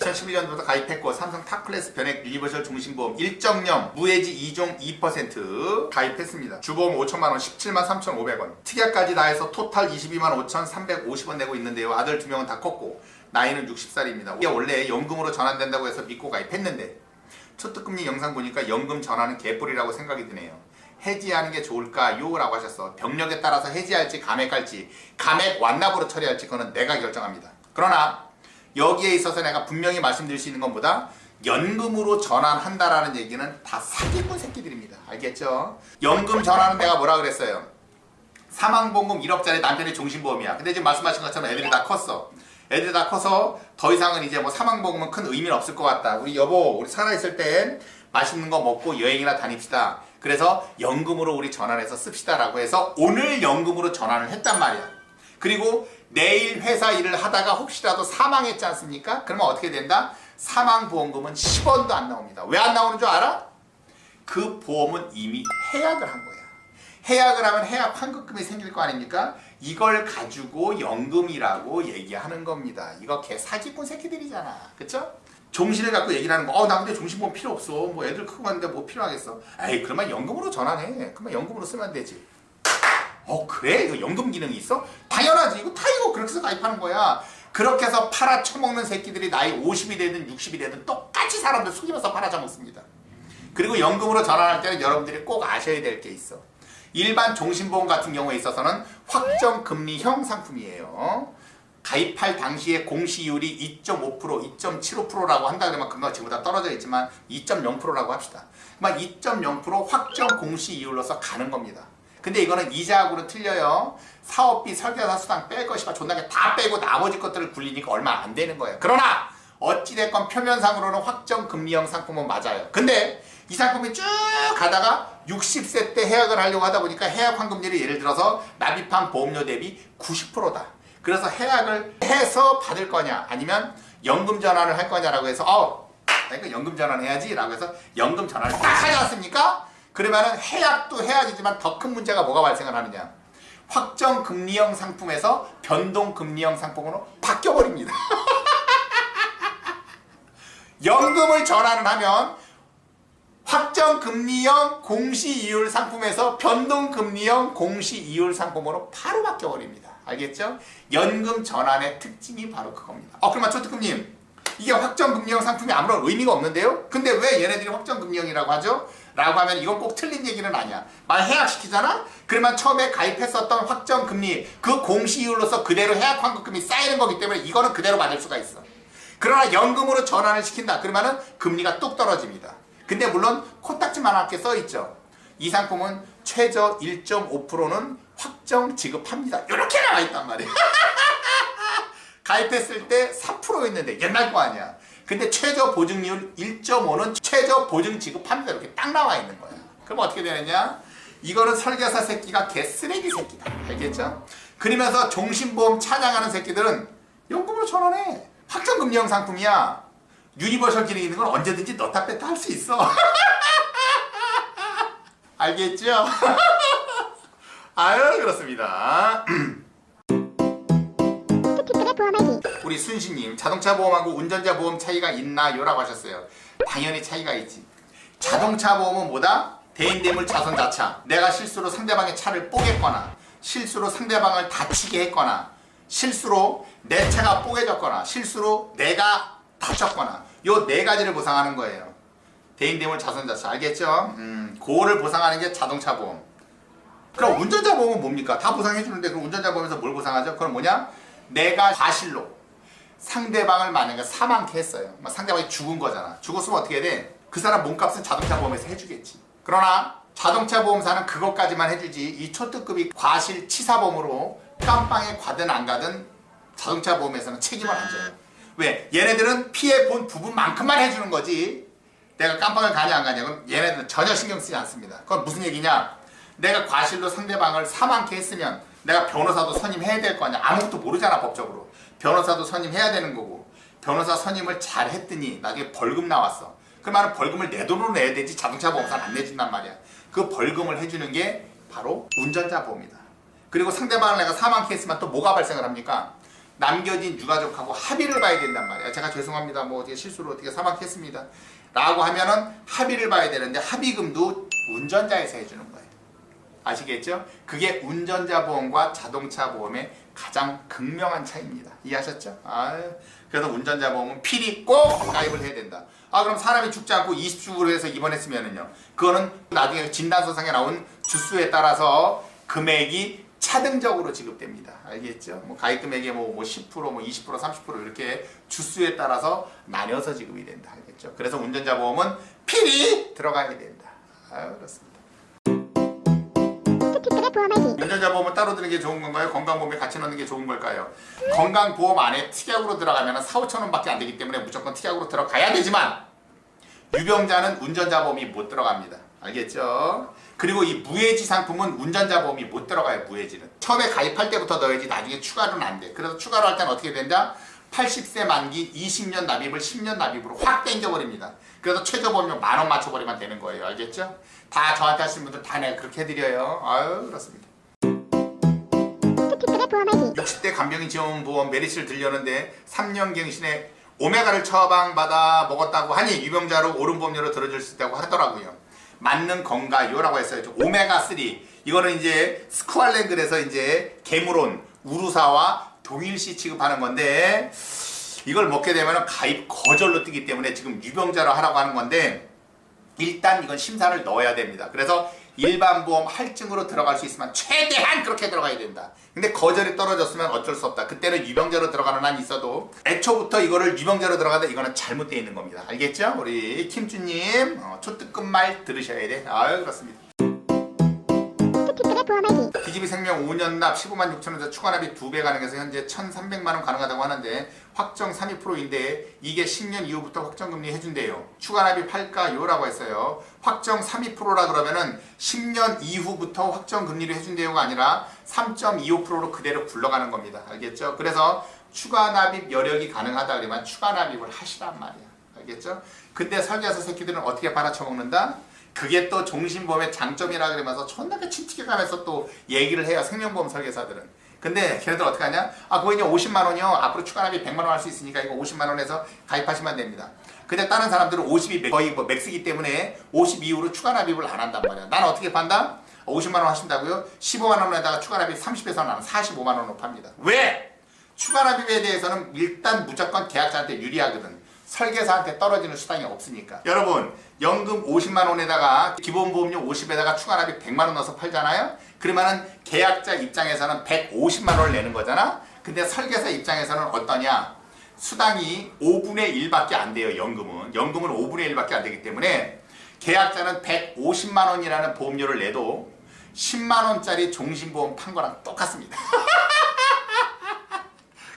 2011년도부터 가입했고 삼성 탑클래스 변액 유니버셜 종신보험 1.0 무해지 2종 2% 가입했습니다. 주보험 5천만원 17만 3,500원 특약까지 다 해서 토탈 22만 5,350원 내고 있는데요. 아들 2명은 다 컸고 나이는 60살입니다. 이게 원래 연금으로 전환된다고 해서 믿고 가입했는데 초특금리 영상 보니까 연금 전환은 개뿔이라고 생각이 드네요. 해지하는 게 좋을까요? 라고 하셨어. 병력에 따라서 해지할지 감액할지 감액 완납으로 처리할지 그거는 내가 결정합니다. 그러나 여기에 있어서 내가 분명히 말씀드릴 수 있는 것보다 연금으로 전환한다라는 얘기는 다 사기꾼 새끼들입니다. 알겠죠? 연금 전환은 내가 뭐라 그랬어요? 사망보험금 1억짜리 남편의 종신보험이야. 근데 지금 말씀하신 것처럼 애들이 다 컸어. 애들이 다 커서 더 이상은 이제 뭐 사망보험은 큰 의미는 없을 것 같다. 우리 여보, 우리 살아있을 땐 맛있는 거 먹고 여행이나 다닙시다. 그래서 연금으로 우리 전환해서 씁시다 라고 해서 오늘 연금으로 전환을 했단 말이야. 그리고 내일 회사 일을 하다가 혹시라도 사망했지 않습니까? 그러면 어떻게 된다? 사망보험금은 10원도 안 나옵니다. 왜 안 나오는 줄 알아? 그 보험은 이미 해약을 한 거야. 해약을 하면 해약 환급금이 생길 거 아닙니까? 이걸 가지고 연금이라고 얘기하는 겁니다. 이거 개 사기꾼 새끼들이잖아. 그쵸? 종신을 갖고 얘기를 하는 거. 나 근데 종신보험 필요 없어. 뭐 애들 크고 갔는데 뭐 필요하겠어. 에이, 그러면 연금으로 전환해. 그러면 연금으로 쓰면 되지. 그래? 이거 연금 기능이 있어? 당연하지. 이거 다 이거 그렇게 해서 가입하는 거야. 그렇게 해서 팔아쳐먹는 새끼들이 나이 50이 되든 60이 되든 똑같이 사람들 속이면서 팔아쳐먹습니다. 그리고 연금으로 전환할 때는 여러분들이 꼭 아셔야 될 게 있어. 일반 종신보험 같은 경우에 있어서는 확정금리형 상품이에요. 가입할 당시에 공시율이 2.5%, 2.75%라고 한다 그러면 그거 지금 다 떨어져 있지만 2.0%라고 합시다. 그러면 2.0% 확정 공시이율로서 가는 겁니다. 근데 이거는 이자하고는 틀려요. 사업비, 설계사 수당 뺄 것이 존나게 다 빼고 나머지 것들을 굴리니까 얼마 안 되는 거예요. 그러나 어찌됐건 표면상으로는 확정금리형 상품은 맞아요. 근데 이 상품이 쭉 가다가 60세 때 해약을 하려고 하다 보니까 해약 환급률이 예를 들어서 납입한 보험료 대비 90%다. 그래서 해약을 해서 받을 거냐 아니면 연금 전환을 할 거냐라고 해서 그러니까 연금 전환해야지 라고 해서 연금 전환을 딱 하지 않습니까? 그러면은 해약도 해약이지만 더 큰 문제가 뭐가 발생을 하느냐. 확정금리형 상품에서 변동금리형 상품으로 바뀌어버립니다. 연금을 전환을 하면 확정금리형 공시이율 상품에서 변동금리형 공시이율 상품으로 바로 바뀌어버립니다. 알겠죠? 연금 전환의 특징이 바로 그겁니다. 그러면 초특금님, 이게 확정금리형 상품이 아무런 의미가 없는데요? 근데 왜 얘네들이 확정금리형이라고 하죠? 라고 하면 이건 꼭 틀린 얘기는 아니야. 만약 해약시키잖아? 그러면 처음에 가입했었던 확정금리 그 공시이율로서 그대로 해약 환급금이 쌓이는 거기 때문에 이거는 그대로 받을 수가 있어. 그러나 연금으로 전환을 시킨다. 그러면은 금리가 뚝 떨어집니다. 근데 물론 코딱지만하게 써있죠. 이 상품은 최저 1.5%는 확정 지급합니다. 이렇게 나와 있단 말이야. 가입했을 때 4%였는데 옛날 거 아니야. 근데 최저 보증률 1.5는 최저 보증 지급합니다. 이렇게 딱 나와 있는 거야. 그럼 어떻게 되느냐? 이거는 설계사 새끼가 개쓰레기 새끼다. 알겠죠? 그러면서 종신보험 찬양하는 새끼들은 연금으로 전환해. 확정금리형 상품이야. 유니버셜 기능이 있는 건 언제든지 넣다 뺐다 할 수 있어. 알겠죠? 아유, 그렇습니다. 우리 순시님, 자동차 보험하고 운전자 보험 차이가 있나요? 라고 하셨어요. 당연히 차이가 있지. 자동차 보험은 뭐다? 대인대물 자선자차. 내가 실수로 상대방의 차를 뽀겠거나 실수로 상대방을 다치게 했거나 실수로 내 차가 뽀개졌거나 실수로 내가 다쳤거나 요 네 가지를 보상하는 거예요. 대인대물 자선자차. 알겠죠? 그거를 보상하는 게 자동차 보험. 그럼 운전자 보험은 뭡니까? 다 보상해주는데 그럼 운전자 보험에서 뭘 보상하죠? 그건 뭐냐? 내가 과실로 상대방을 만약에 사망케 했어요. 상대방이 죽은 거잖아. 죽었으면 어떻게 돼? 그 사람 몸값은 자동차 보험에서 해주겠지. 그러나 자동차 보험사는 그것까지만 해주지 이 초특급이 과실치사범으로 깜빵에 가든 안 가든 자동차 보험에서는 책임을 안 져요. 왜? 얘네들은 피해 본 부분만큼만 해주는 거지. 내가 깜빵을 가냐 안 가냐 그럼 얘네들은 전혀 신경 쓰지 않습니다. 그건 무슨 얘기냐? 내가 과실로 상대방을 사망케 했으면 내가 변호사도 선임해야 될 거 아니야. 아무것도 모르잖아 법적으로. 변호사도 선임해야 되는 거고 변호사 선임을 잘 했더니 나중에 벌금 나왔어. 그러면 벌금을 내 돈으로 내야 되지 자동차 보험사는 안 내준단 말이야. 그 벌금을 해주는 게 바로 운전자 보험이다. 그리고 상대방을 내가 사망케 했으면 또 뭐가 발생을 합니까? 남겨진 유가족하고 합의를 봐야 된단 말이야. 제가 죄송합니다. 뭐 어떻게 실수로 어떻게 사망했습니다. 라고 하면은 합의를 봐야 되는데 합의금도 운전자에서 해주는 거예요. 아시겠죠? 그게 운전자 보험과 자동차 보험의 가장 극명한 차이입니다. 이해하셨죠? 그래서 운전자 보험은 필히 꼭 가입을 해야 된다. 그럼 사람이 죽지 않고 20주로 해서 입원했으면은요. 그거는 나중에 진단서상에 나온 주수에 따라서 금액이 차등적으로 지급됩니다. 알겠죠? 뭐 가입 금액의 뭐 10%, 뭐 20%, 30% 이렇게 주수에 따라서 나뉘어서 지급이 된다. 알겠죠? 그래서 운전자 보험은 필히 들어가야 된다. 그렇습니다. 운전자 보험은 따로 드는 게 좋은 건가요? 건강보험에 같이 넣는 게 좋은 걸까요? 건강보험 안에 특약으로 들어가면 4, 5천 원밖에 안 되기 때문에 무조건 특약으로 들어가야 되지만 유병자는 운전자 보험이 못 들어갑니다. 알겠죠? 그리고 이 무해지 상품은 운전자 보험이 못 들어가요. 무해지는 처음에 가입할 때부터 넣어야지 나중에 추가로는 안 돼. 그래서 추가로 할 때는 어떻게 된다? 80세 만기 20년 납입을 10년 납입으로 확 땡겨버립니다. 그래서 최저보험료 10,000원 맞춰버리면 되는 거예요. 알겠죠? 다 저한테 하시는 분들 다 내가 그렇게 해드려요. 그렇습니다. 60대 간병인 지원보험 메리츠를 들려는데 3년 갱신에 오메가를 처방받아 먹었다고 하니 유병자로 오름보험료로 들어줄 수 있다고 하더라고요. 맞는 건가요라고 했어요. 오메가3 이거는 이제 스쿠알랭글에서 이제 게무론 우루사와 동일시 취급하는 건데 이걸 먹게 되면 가입 거절로 뜨기 때문에 지금 유병자로 하라고 하는 건데 일단 이건 심사를 넣어야 됩니다. 그래서 일반 보험 할증으로 들어갈 수 있으면 최대한 그렇게 들어가야 된다. 근데 거절이 떨어졌으면 어쩔 수 없다. 그때는 유병자로 들어가는 한이 있어도 애초부터 이거를 유병자로 들어가다 이거는 잘못되어 있는 겁니다. 알겠죠? 우리 김주님 초특급 말 들으셔야 돼. 그렇습니다. DGB 생명 5년 납 15만 6천원에서 추가 납입 2배 가능해서 현재 1,300만원 가능하다고 하는데 확정 32%인데 이게 10년 이후부터 확정금리 해준대요. 추가 납입 할까요? 라고 했어요. 확정 32%라 그러면은 10년 이후부터 확정금리를 해준대요가 아니라 3.25%로 그대로 굴러가는 겁니다. 알겠죠? 그래서 추가 납입 여력이 가능하다 그러면 추가 납입을 하시란 말이야. 알겠죠? 근데 설계사 새끼들은 어떻게 받아쳐먹는다? 그게 또 종신보험의 장점이라 그러면서 존나게 침튀겨가면서 또 얘기를 해요. 생명보험 설계사들은. 근데 걔네들 어떻게 하냐? 그거 이제 50만 원이요. 앞으로 추가 납입 100만 원 할 수 있으니까 이거 50만 원에서 가입하시면 됩니다. 근데 다른 사람들은 50이 거의 뭐 맥스기 때문에 50 이후로 추가 납입을 안 한단 말이야. 난 어떻게 판다? 50만 원 하신다고요? 15만 원에다가 추가 납입 30에서 나는 45만 원으로 팝니다. 왜? 추가 납입에 대해서는 일단 무조건 계약자한테 유리하거든. 설계사한테 떨어지는 수당이 없으니까. 여러분 연금 50만 원에다가 기본보험료 50에다가 추가 납입 100만 원 넣어서 팔잖아요. 그러면은 계약자 입장에서는 150만 원을 내는 거잖아. 근데 설계사 입장에서는 어떠냐? 수당이 5분의 1밖에 안 돼요. 연금은 5분의 1밖에 안 되기 때문에 계약자는 150만 원이라는 보험료를 내도 10만 원짜리 종신보험 판 거랑 똑같습니다.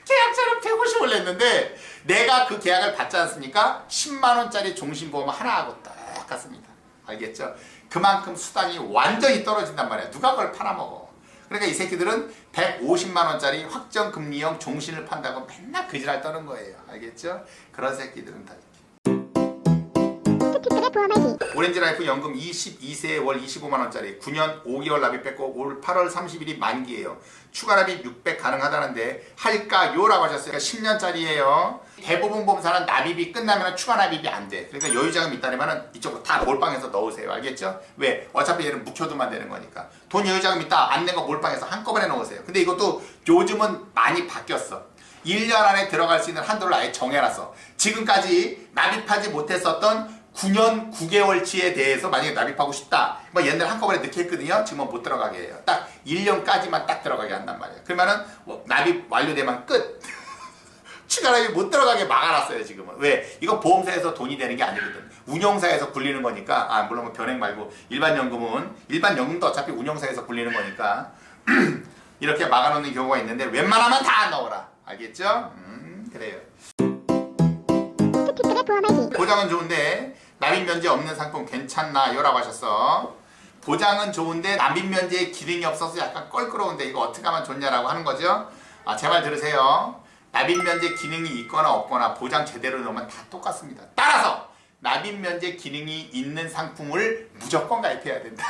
계약자는 150을 냈는데 내가 그 계약을 받지 않습니까? 10만 원짜리 종신보험 하나하고 똑같습니다. 알겠죠? 그만큼 수당이 완전히 떨어진단 말이야. 누가 그걸 팔아먹어. 그러니까 이 새끼들은 150만 원짜리 확정금리형 종신을 판다고 맨날 그지랄 떠는 거예요. 알겠죠? 그런 새끼들은 다 오렌지라이프 연금 22세에 월 25만 원짜리 9년 5개월 납입 뺐고 올 8월 30일이 만기예요. 추가 납입 600 가능하다는데 할까요? 라고 하셨어요. 10년짜리예요. 대부분 보험사는 납입이 끝나면 추가 납입이 안 돼. 그러니까 여유자금 있다면 이쪽으로 다 몰빵해서 넣으세요. 알겠죠? 왜? 어차피 얘는 묵혀두면 되는 거니까. 돈 여유자금 있다 안 낸 거 몰빵해서 한꺼번에 넣으세요. 근데 이것도 요즘은 많이 바뀌었어. 1년 안에 들어갈 수 있는 한도를 아예 정해놨어. 지금까지 납입하지 못했었던 9년 9개월치에 대해서 만약에 납입하고 싶다. 뭐 옛날에 한꺼번에 넣게 했거든요. 지금은 못 들어가게 해요. 딱 1년까지만 딱 들어가게 한단 말이에요. 그러면은 뭐 납입 완료되면 끝. 추가 납입 못 들어가게 막아놨어요. 지금은. 왜? 이거 보험사에서 돈이 되는 게 아니거든. 운용사에서 굴리는 거니까. 물론 뭐 변액 말고 일반 연금도 어차피 운용사에서 굴리는 거니까 이렇게 막아놓는 경우가 있는데 웬만하면 다 넣어라. 알겠죠? 그래요. 보장은 좋은데 납입 면제 없는 상품 괜찮나요? 라고 하셨어. 보장은 좋은데 납입 면제에 기능이 없어서 약간 껄끄러운데 이거 어떻게 하면 좋냐라고 하는 거죠. 제 말 들으세요. 납입 면제 기능이 있거나 없거나 보장 제대로 넣으면 다 똑같습니다. 따라서 납입 면제 기능이 있는 상품을 무조건 가입해야 된다.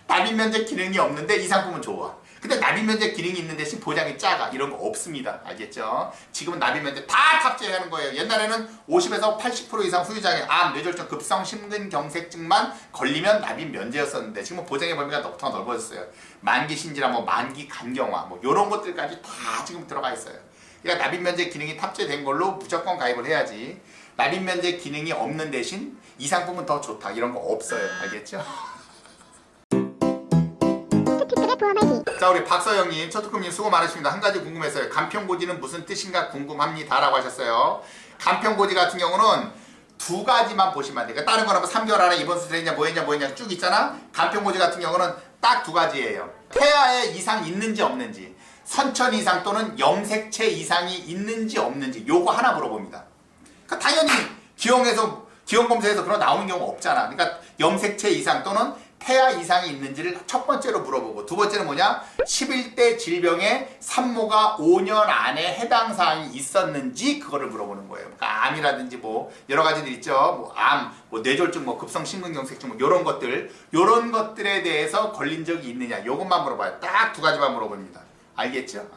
납입 면제 기능이 없는데 이 상품은 좋아. 근데 납입면제 기능이 있는 대신 보장이 작아. 이런 거 없습니다. 알겠죠? 지금은 납입면제 다 탑재하는 거예요. 옛날에는 50에서 80% 이상 후유장애, 암, 뇌졸중, 급성 심근경색증만 걸리면 납입면제였었는데 지금은 보장의 범위가 더 넓어졌어요. 만기 신질환, 뭐 만기 간경화, 뭐 이런 것들까지 다 지금 들어가 있어요. 그러니까 납입면제 기능이 탑재된 걸로 무조건 가입을 해야지. 납입면제 기능이 없는 대신 이 상품은 더 좋다. 이런 거 없어요. 알겠죠? 자, 우리 박서영님, 초특급님 수고 많으십니다. 한 가지 궁금해서요. 간편고지는 무슨 뜻인가 궁금합니다. 라고 하셨어요. 간편고지 같은 경우는 두 가지만 보시면 안 돼요. 그러니까 다른 거는 뭐 3개월 안에 입원 수술했냐 뭐했냐 쭉 있잖아. 간편고지 같은 경우는 딱 두 가지예요. 폐하에 이상 있는지 없는지, 선천 이상 또는 염색체 이상이 있는지 없는지, 요거 하나 물어봅니다. 그러니까 당연히 기형검사에서 그런 나오는 경우가 없잖아. 그러니까 염색체 이상 또는 폐하 이상이 있는지를 첫 번째로 물어보고, 두 번째는 뭐냐? 11대 질병에 산모가 5년 안에 해당 사항이 있었는지 그거를 물어보는 거예요. 그러니까 암이라든지 뭐 여러 가지들 있죠. 뭐 암, 뭐 뇌졸중, 뭐 급성 심근경색증, 뭐 요런 것들에 대해서 걸린 적이 있느냐, 요것만 물어봐요. 딱 두 가지만 물어봅니다. 알겠죠?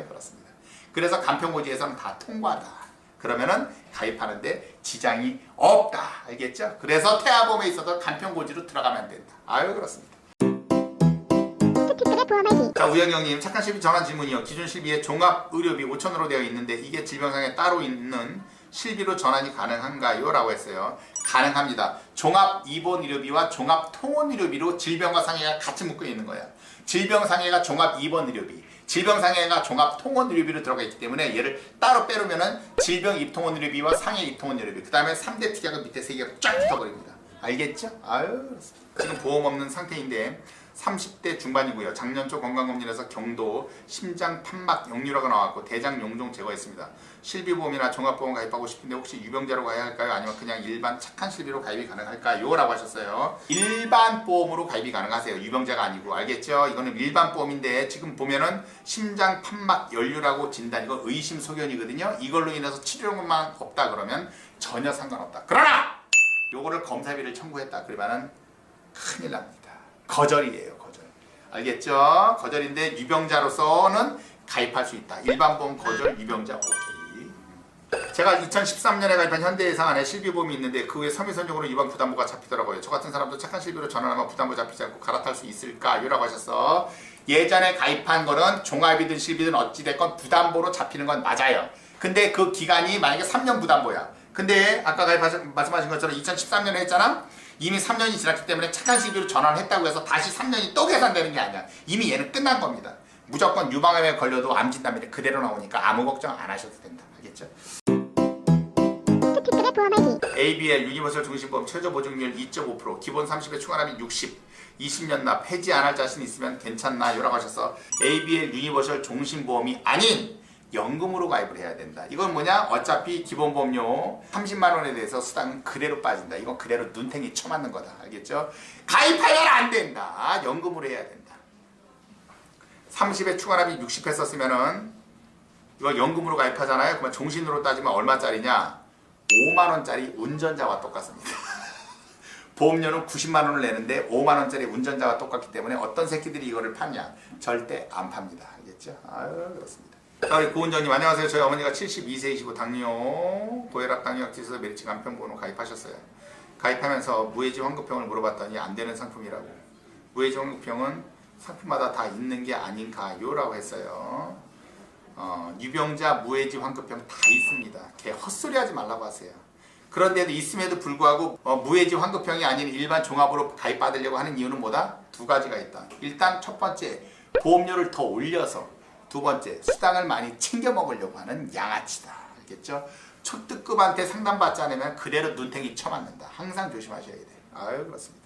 그렇습니다. 그래서 간편고지에서는 다 통과다. 그러면은 가입하는데 지장이 없다. 알겠죠? 그래서 태아보험에 있어서 간편고지로 들어가면 된다. 그렇습니다. 자, 우영영님, 착한 실비 전환 질문이요. 기존 실비에 종합의료비 5,000으로 되어 있는데 이게 질병상에 따로 있는 실비로 전환이 가능한가요? 라고 했어요. 가능합니다. 종합입원의료비와 종합통원의료비로 질병과 상해가 같이 묶여 있는 거야. 질병상해가 종합입원의료비, 질병상해가 종합통원의료비로 들어가 있기 때문에 얘를 따로 빼놓으면은 질병입통원의료비와 상해입통원의료비, 그 다음에 3대 특약은 밑에 3개가 쫙 붙어버립니다. 알겠죠? 지금 보험 없는 상태인데 30대 중반이고요. 작년 초 건강검진에서 경도, 심장, 판막, 역류라고 나왔고 대장 용종 제거했습니다. 실비보험이나 종합보험 가입하고 싶은데 혹시 유병자로 가야 할까요? 아니면 그냥 일반 착한 실비로 가입이 가능할까요? 라고 하셨어요. 일반 보험으로 가입이 가능하세요. 유병자가 아니고. 알겠죠? 이거는 일반 보험인데 지금 보면은 심장, 판막, 연류라고 진단, 이거 의심소견이거든요. 이걸로 인해서 치료만 없다 그러면 전혀 상관없다. 그러나 요거를 검사비를 청구했다 그러면은 큰일 납니다. 거절이에요. 거절. 알겠죠? 거절인데 유병자로서는 가입할 수 있다. 일반 보험 거절, 유병자 오케이. 제가 2013년에 가입한 현대해상 안에 실비보험이 있는데 그 후에 섬유선적으로 위반 부담보가 잡히더라고요. 저 같은 사람도 착한 실비로 전환하면 부담보 잡히지 않고 갈아탈 수 있을까요? 라고 하셨어. 예전에 가입한 거는 종합이든 실비든 어찌됐건 부담보로 잡히는 건 맞아요. 근데 그 기간이 만약에 3년 부담보야. 근데 아까 말씀하신 것처럼 2013년에 했잖아? 이미 3년이 지났기 때문에 착한 실비로 전환을 했다고 해서 다시 3년이 또 계산되는 게 아니야. 이미 얘는 끝난 겁니다. 무조건 유방암에 걸려도 암 진단비는 그대로 나오니까 아무 걱정 안 하셔도 된다. 알겠죠? ABL 유니버설 중심보험 최저 보증률 2.5%, 기본 30에 추가납입 60, 20년 납, 해지 안 할 자신 있으면 괜찮나요? 라고 하셔서 ABL 유니버설 종신보험이 아닌 연금으로 가입을 해야 된다. 이건 뭐냐? 어차피 기본보험료 30만 원에 대해서 수당은 그대로 빠진다. 이건 그대로 눈탱이 쳐맞는 거다. 알겠죠? 가입하면 안 된다. 연금으로 해야 된다. 30에 추가납입 60 했었으면은 이거 연금으로 가입하잖아요. 그러면 종신으로 따지면 얼마짜리냐? 5만 원짜리 운전자와 똑같습니다. 보험료는 90만 원을 내는데 5만 원짜리 운전자와 똑같기 때문에 어떤 새끼들이 이거를 파냐? 절대 안 팝니다. 알겠죠? 그렇습니다. 자, 우리 고은정님 안녕하세요. 저희 어머니가 72세이시고 당뇨, 고혈압, 당뇨약 있어서 메리츠 간편보험으로 가입하셨어요. 가입하면서 무해지 환급형을 물어봤더니 안 되는 상품이라고. 무해지 환급형은 상품마다 다 있는 게 아닌가요? 라고 했어요. 유병자 무해지 환급형 다 있습니다. 걔 헛소리 하지 말라고 하세요. 그런데도 있음에도 불구하고 무해지 환급형이 아닌 일반 종합으로 가입받으려고 하는 이유는 뭐다? 두 가지가 있다. 일단 첫 번째, 보험료를 더 올려서. 두 번째, 수당을 많이 챙겨 먹으려고 하는 양아치다. 알겠죠? 초특급한테 상담받지 않으면 그대로 눈탱이 쳐맞는다. 항상 조심하셔야 돼요. 그렇습니다.